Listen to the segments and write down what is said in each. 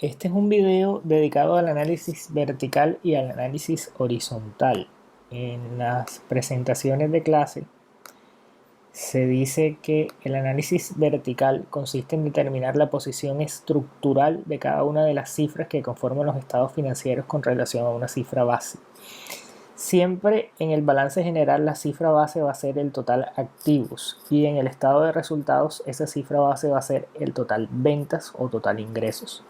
Este es un video dedicado al análisis vertical y al análisis horizontal. En las presentaciones de clase se dice que el análisis vertical consiste en determinar la posición estructural de cada una de las cifras que conforman los estados financieros con relación a una cifra base. Siempre en el balance general la cifra base va a ser el total activos y en el estado de resultados esa cifra base va a ser el total ventas o total ingresos.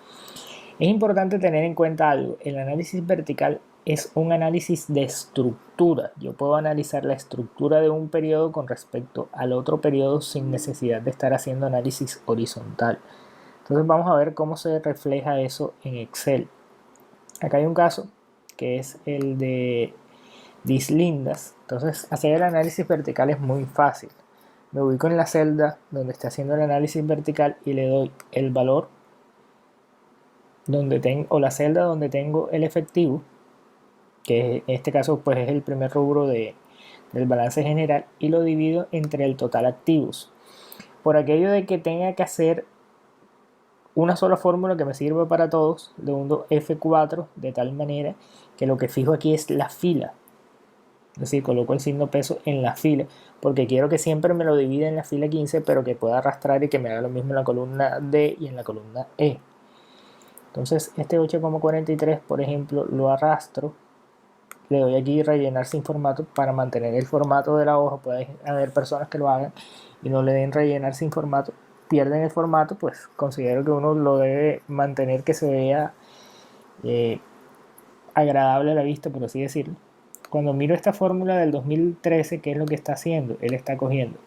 Es importante tener en cuenta algo, el análisis vertical es un análisis de estructura. Yo puedo analizar la estructura de un periodo con respecto al otro periodo sin necesidad de estar haciendo análisis horizontal. Entonces vamos a ver cómo se refleja eso en Excel. Acá hay un caso que es el de dislindas. Entonces hacer el análisis vertical es muy fácil. Me ubico en la celda donde está haciendo el análisis vertical y le doy el valor donde tengo, o la celda donde tengo el efectivo, que en este caso pues es el primer rubro del balance general, y lo divido entre el total activos. Por aquello de que tenga que hacer una sola fórmula que me sirva para todos, le hundo F4 de tal manera que lo que fijo aquí es la fila. Es decir, coloco el signo peso en la fila, porque quiero que siempre me lo divida en la fila 15, pero que pueda arrastrar y que me haga lo mismo en la columna D y en la columna E. Entonces este 8,43 por ejemplo lo arrastro, le doy aquí rellenar sin formato para mantener el formato de la hoja. Puede haber personas que lo hagan y no le den rellenar sin formato, pierden el formato. Pues considero que uno lo debe mantener, que se vea agradable a la vista, por así decirlo. Cuando miro esta fórmula del 2013, ¿qué es lo que está haciendo? Él está cogiendo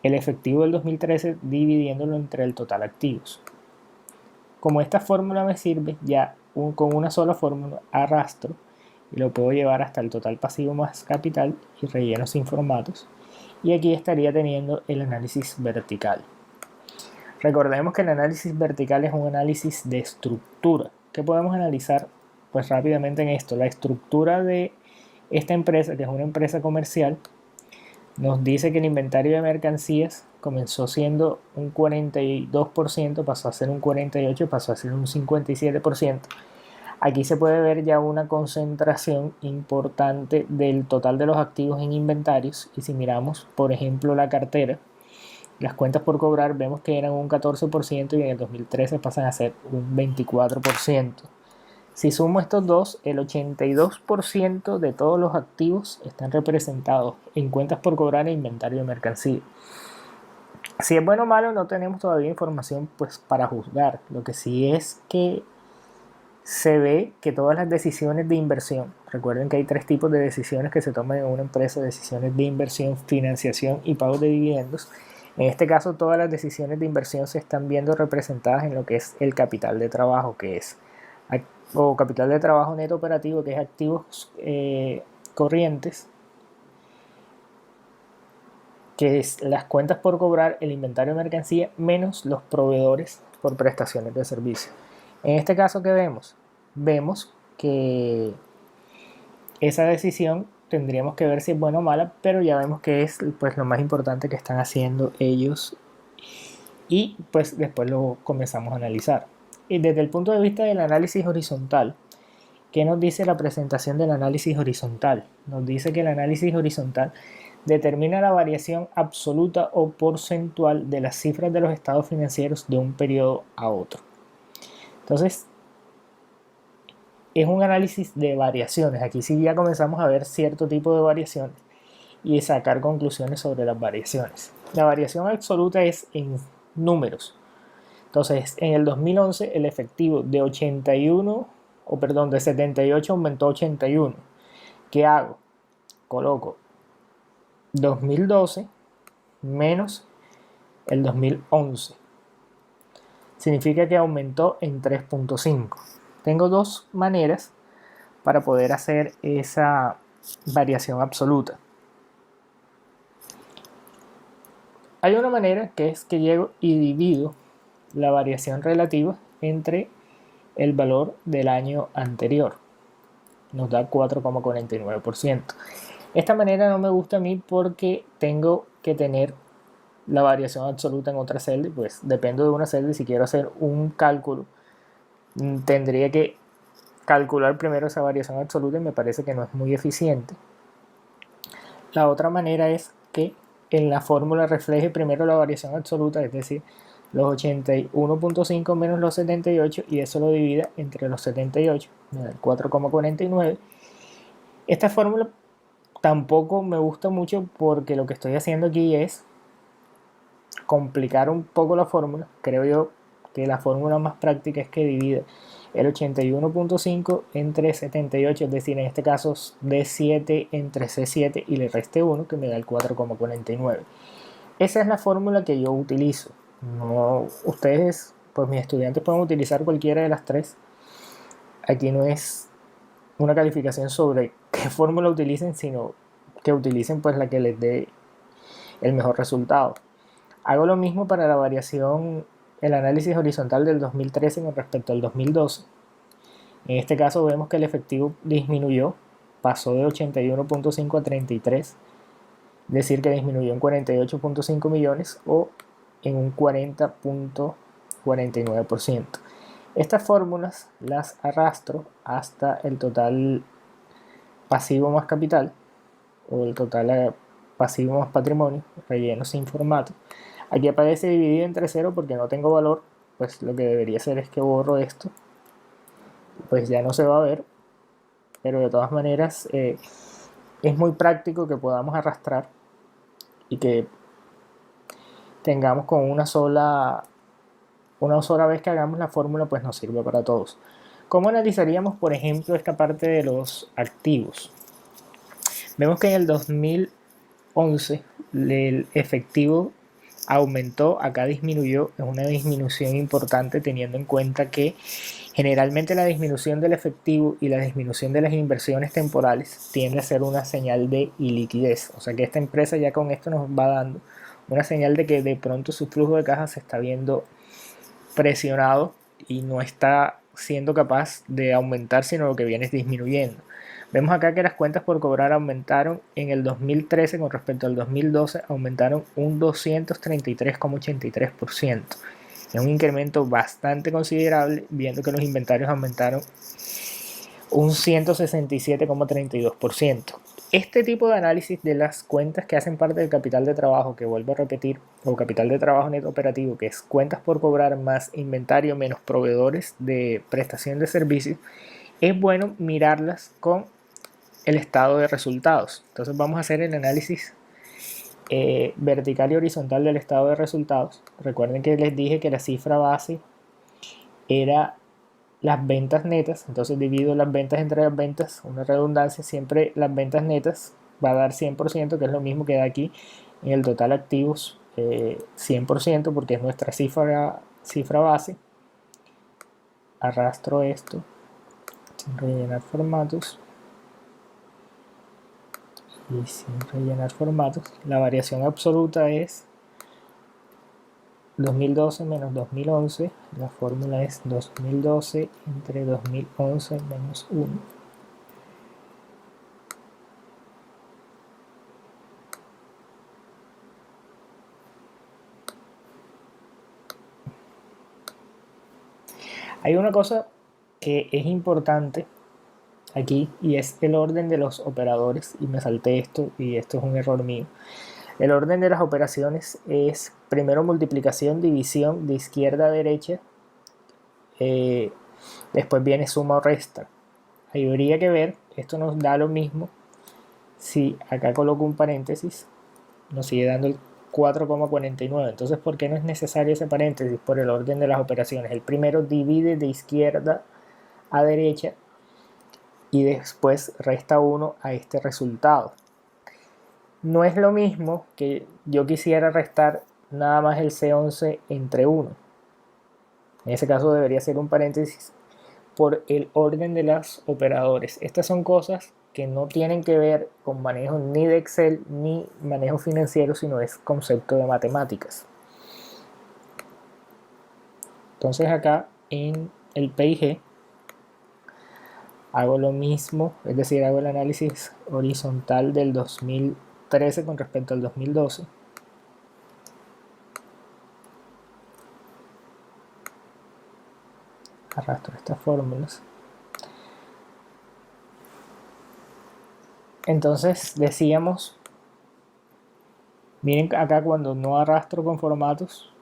el efectivo del 2013 dividiéndolo entre el total activos. Como esta fórmula me sirve, ya con una sola fórmula arrastro y lo puedo llevar hasta el total pasivo más capital y relleno sin formatos. Y aquí estaría teniendo el análisis vertical. Recordemos que el análisis vertical es un análisis de estructura. ¿Qué podemos analizar? Pues rápidamente en esto, la estructura de esta empresa, que es una empresa comercial, nos dice que el inventario de mercancías comenzó siendo un 42%, pasó a ser un 48%, pasó a ser un 57%. Aquí se puede ver ya una concentración importante del total de los activos en inventarios. Y si miramos, por ejemplo, la cartera, las cuentas por cobrar, vemos que eran un 14% y en el 2013 pasan a ser un 24%. Si sumo estos dos, el 82% de todos los activos están representados en cuentas por cobrar e inventario de mercancía. Si es bueno o malo, no tenemos todavía información pues para juzgar. Lo que sí es que se ve que todas las decisiones de inversión, recuerden que hay tres tipos de decisiones que se toman en una empresa: decisiones de inversión, financiación y pago de dividendos. En este caso, todas las decisiones de inversión se están viendo representadas en lo que es el capital de trabajo, que es o capital de trabajo neto operativo, que es activos corrientes, que es las cuentas por cobrar, el inventario de mercancía, menos los proveedores por prestaciones de servicio. En este caso, ¿qué vemos? Vemos que esa decisión tendríamos que ver si es buena o mala, pero ya vemos que es pues lo más importante que están haciendo ellos, y pues después lo comenzamos a analizar. Y desde el punto de vista del análisis horizontal, ¿qué nos dice la presentación del análisis horizontal? Nos dice que el análisis horizontal determina la variación absoluta o porcentual de las cifras de los estados financieros de un periodo a otro. Entonces, es un análisis de variaciones. Aquí sí ya comenzamos a ver cierto tipo de variaciones y sacar conclusiones sobre las variaciones. La variación absoluta es en números. Entonces, en el 2011 el efectivo de 81, o perdón, de 78 aumentó a 81. ¿Qué hago? Coloco 2012 menos el 2011. Significa que aumentó en 3.5. Tengo dos maneras para poder hacer esa variación absoluta. Hay una manera que es que llego y divido la variación relativa entre el valor del año anterior. Nos da 4,49%. Esta manera no me gusta a mí porque tengo que tener la variación absoluta en otra celda, pues dependo de una celda, y si quiero hacer un cálculo tendría que calcular primero esa variación absoluta y me parece que no es muy eficiente. La otra manera es que en la fórmula refleje primero la variación absoluta, es decir, los 81.5 menos los 78 y eso lo divida entre los 78, me da el 4,49. Esta fórmula tampoco me gusta mucho porque lo que estoy haciendo aquí es complicar un poco la fórmula. Creo yo que la fórmula más práctica es que divida el 81.5 entre 78, es decir, en este caso D7 entre C7 y le reste 1, que me da el 4,49. Esa es la fórmula que yo utilizo. No, ustedes, pues mis estudiantes pueden utilizar cualquiera de las tres. Aquí no es una calificación sobre qué fórmula utilicen, sino que utilicen pues la que les dé el mejor resultado. Hago lo mismo para la variación, el análisis horizontal del 2013 con respecto al 2012. En este caso vemos que el efectivo disminuyó, pasó de 81.5 a 33, es decir que disminuyó en 48.5 millones o en un 40.49%. Estas fórmulas las arrastro hasta el total pasivo más capital o el total pasivo más patrimonio, relleno sin formato. Aquí aparece dividido entre 0 porque no tengo valor, pues lo que debería hacer es que borro esto, pues ya no se va a ver, pero de todas maneras es muy práctico que podamos arrastrar y que tengamos con una sola vez que hagamos la fórmula, pues nos sirve para todos. ¿Cómo analizaríamos, por ejemplo, esta parte de los activos? Vemos que en el 2011 el efectivo aumentó, acá disminuyó, es una disminución importante teniendo en cuenta que generalmente la disminución del efectivo y la disminución de las inversiones temporales tiende a ser una señal de iliquidez, o sea que esta empresa ya con esto nos va dando una señal de que de pronto su flujo de caja se está viendo presionado y no está siendo capaz de aumentar, sino lo que viene es disminuyendo. Vemos acá que las cuentas por cobrar aumentaron en el 2013 con respecto al 2012, aumentaron un 233,83%. Es un incremento bastante considerable, viendo que los inventarios aumentaron un 167,32%. Este tipo de análisis de las cuentas que hacen parte del capital de trabajo, que vuelvo a repetir, o capital de trabajo neto operativo, que es cuentas por cobrar más inventario menos proveedores de prestación de servicios, es bueno mirarlas con el estado de resultados. Entonces vamos a hacer el análisis vertical y horizontal del estado de resultados. Recuerden que les dije que la cifra base era las ventas netas, entonces divido las ventas entre las ventas, una redundancia, siempre las ventas netas va a dar 100%, que es lo mismo que da aquí en el total activos, 100%, porque es nuestra cifra base. Arrastro esto sin rellenar formatos y sin rellenar formatos. La variación absoluta es 2012 menos 2011, la fórmula es 2012 entre 2011 menos 1. Hay una cosa que es importante aquí y es el orden de los operadores, y me salté esto y esto es un error mío. El orden de las operaciones es primero multiplicación, división de izquierda a derecha, después viene suma o resta. Ahí habría que ver, esto nos da lo mismo si acá coloco un paréntesis, nos sigue dando el 4,49. Entonces, ¿por qué no es necesario ese paréntesis? Por el orden de las operaciones. El primero divide de izquierda a derecha y después resta 1 a este resultado. No es lo mismo que yo quisiera restar nada más el C11 entre 1. En ese caso debería ser un paréntesis por el orden de los operadores. Estas son cosas que no tienen que ver con manejo ni de Excel ni manejo financiero, sino es concepto de matemáticas. Entonces acá en el PIG hago lo mismo, es decir, hago el análisis horizontal del 2013 con respecto al 2012. arrastro estas fórmulas. Entonces decíamos, miren acá cuando no arrastro con formatos,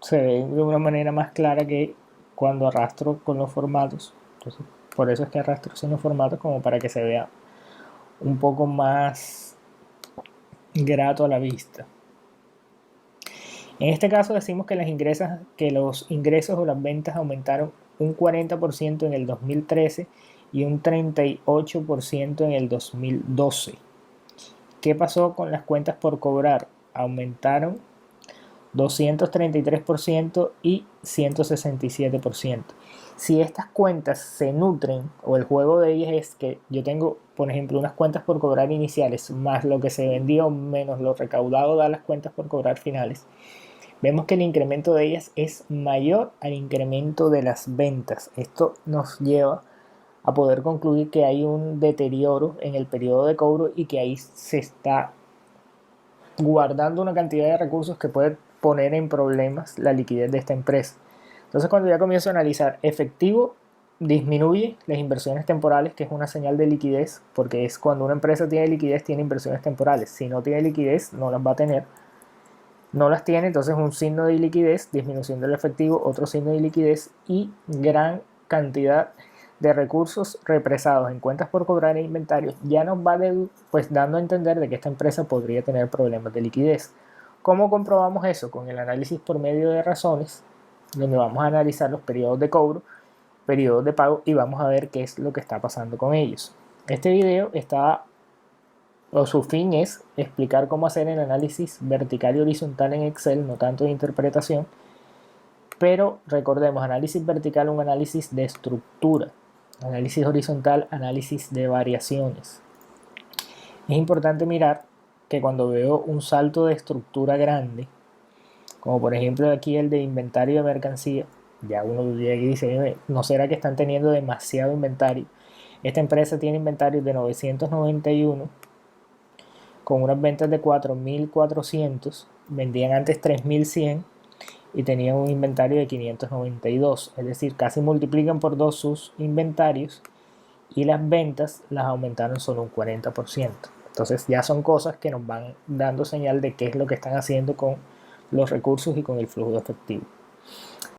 se ve de una manera más clara que cuando arrastro con los formatos. Entonces, por eso es que arrastro sin los formatos, como para que se vea un poco más grato a la vista. En este caso decimos que los ingresos o las ventas aumentaron un 40% en el 2013 y un 38% en el 2012. ¿Qué pasó con las cuentas por cobrar? Aumentaron 233% y 167%. Si estas cuentas se nutren, o el juego de ellas es que yo tengo, por ejemplo, unas cuentas por cobrar iniciales más lo que se vendió menos lo recaudado de las cuentas por cobrar finales, vemos que el incremento de ellas es mayor al incremento de las ventas. Esto nos lleva a poder concluir que hay un deterioro en el periodo de cobro y que ahí se está guardando una cantidad de recursos que puede poner en problemas la liquidez de esta empresa. Entonces, cuando ya comienzo a analizar efectivo, disminuye las inversiones temporales, que es una señal de liquidez, porque es cuando una empresa tiene liquidez, tiene inversiones temporales. Si no tiene liquidez, no las va a tener. No las tiene, entonces un signo de liquidez, disminución del efectivo, otro signo de liquidez y gran cantidad de recursos represados en cuentas por cobrar e inventarios, ya nos va pues dando a entender de que esta empresa podría tener problemas de liquidez. ¿Cómo comprobamos eso? Con el análisis por medio de razones, donde vamos a analizar los periodos de cobro, periodos de pago y vamos a ver qué es lo que está pasando con ellos. Este video su fin es explicar cómo hacer el análisis vertical y horizontal en Excel, no tanto de interpretación, pero recordemos, análisis vertical, un análisis de estructura, análisis horizontal, análisis de variaciones. Es importante mirar que cuando veo un salto de estructura grande, como por ejemplo aquí el de inventario de mercancía, ya uno llega y dice, ¿no será que están teniendo demasiado inventario? Esta empresa tiene inventarios de 991 con unas ventas de 4.400, vendían antes 3.100 y tenían un inventario de 592, es decir, casi multiplican por 2 sus inventarios y las ventas las aumentaron solo un 40%. Entonces ya son cosas que nos van dando señal de qué es lo que están haciendo con los recursos y con el flujo de efectivo.